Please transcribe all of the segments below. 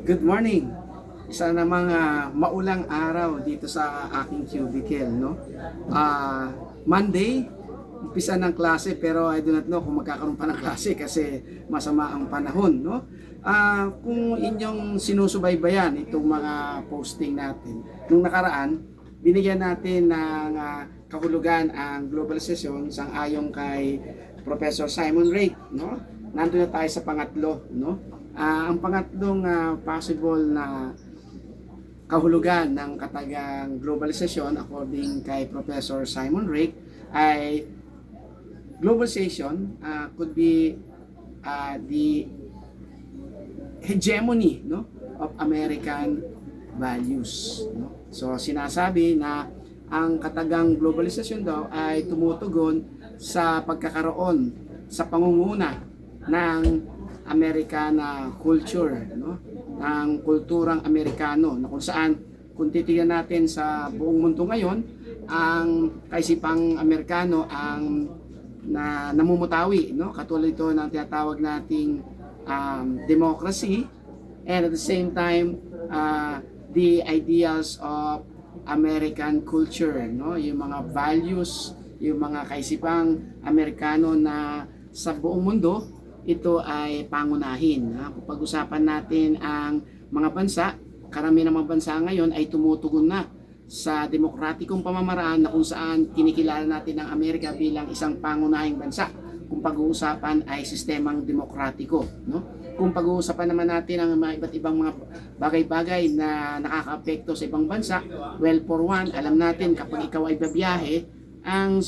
Good morning. Isa namang maulang araw dito sa aking cubicle, no? Monday, umpisa ng klase pero I do not know kung magkakaroon pa ng klase kasi masama ang panahon, no? Kung inyong sinusubaybayan itong mga posting natin, nung nakaraan, binigyan natin ng kahulugan ang globalization sang-ayon kay Professor Simon Rake, no? Nandun na tayo sa pangatlo, no? Ang pangatlong possible na kahulugan ng katagang globalization according kay Professor Simon Rake ay globalization could be the hegemony, no, of American values, no? So sinasabi na ang katagang globalization daw ay tumutugon sa pagkakaroon sa pangunguna ng American culture, no? Ng kulturang Amerikano na kung saan kung titingnan natin sa buong mundo ngayon, ang kaisipang Amerikano ang namumutawi, no? Katulad ito ng tinatawag nating democracy, and at the same time the ideals of American culture, no? Yung mga values, yung mga kaisipang Amerikano na sa buong mundo ito ay pangunahin. Kung pag-usapan natin ang mga bansa, karamihan ng mga bansa ngayon ay tumutugon na sa demokratikong pamamaraan na kung saan kinikilala natin ang Amerika bilang isang pangunahing bansa. Kung pag-uusapan ay sistemang demokratiko, no? Kung pag-uusapan naman natin ang mga iba't ibang mga bagay-bagay na nakakaapekto sa ibang bansa, well, for one, alam natin kapag ikaw ay babiyahe, ang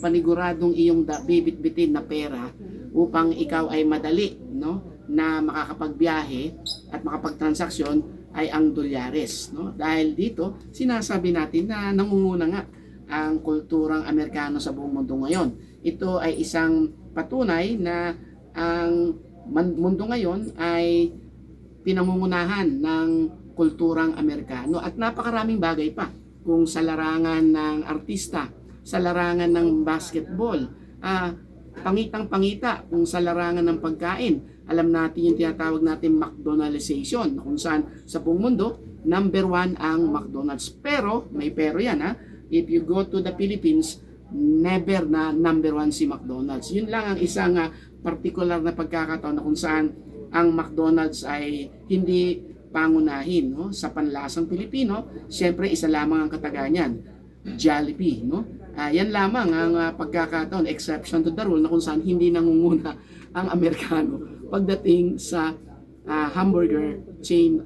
paniguradong iyong bibit-bitin na pera upang ikaw ay madali, no, na makakapagbiyahe at makapagtransaksyon ay ang dolyares, no? Dahil dito sinasabi natin na nangunguna nga ang kulturang Amerikano sa buong mundo ngayon. Ito ay isang patunay na ang mundo ngayon ay pinangungunahan ng kulturang Amerikano at napakaraming bagay pa, kung sa larangan ng artista, sa larangan ng basketball, pangitang-pangita kung sa larangan ng pagkain. Alam natin yung tinatawag natin McDonaldization, kung saan sa buong mundo, number one ang McDonald's. Pero, may pero yan if you go to the Philippines, never na number one si McDonald's. Yun lang ang isang particular na pagkakataon na kung saan ang McDonald's ay hindi pangunahin, no? Sa panlasang Pilipino, siyempre isa lamang ang kataganyan, Jollibee, no? Yan lamang ang pagkakataon, exception to the rule, na kung saan hindi nangunguna ang Amerikano pagdating sa hamburger chain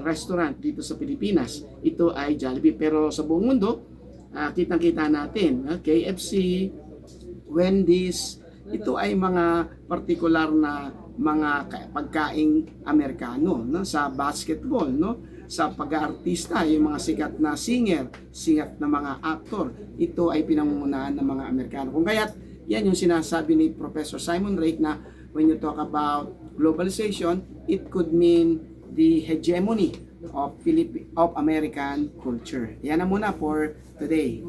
restaurant dito sa Pilipinas. Ito ay Jollibee. Pero sa buong mundo, kitang-kita natin, KFC, Wendy's, ito ay mga partikular na mga pagkaing Amerikano, no? Sa basketball, no? Sa pag-aartista, yung mga sikat na singer, sikat na mga aktor, ito ay pinangungunahan ng mga Amerikano. Kung kaya't yan yung sinasabi ni Professor Simon Rake na when you talk about globalization, it could mean the hegemony of American culture. Yan na muna for today.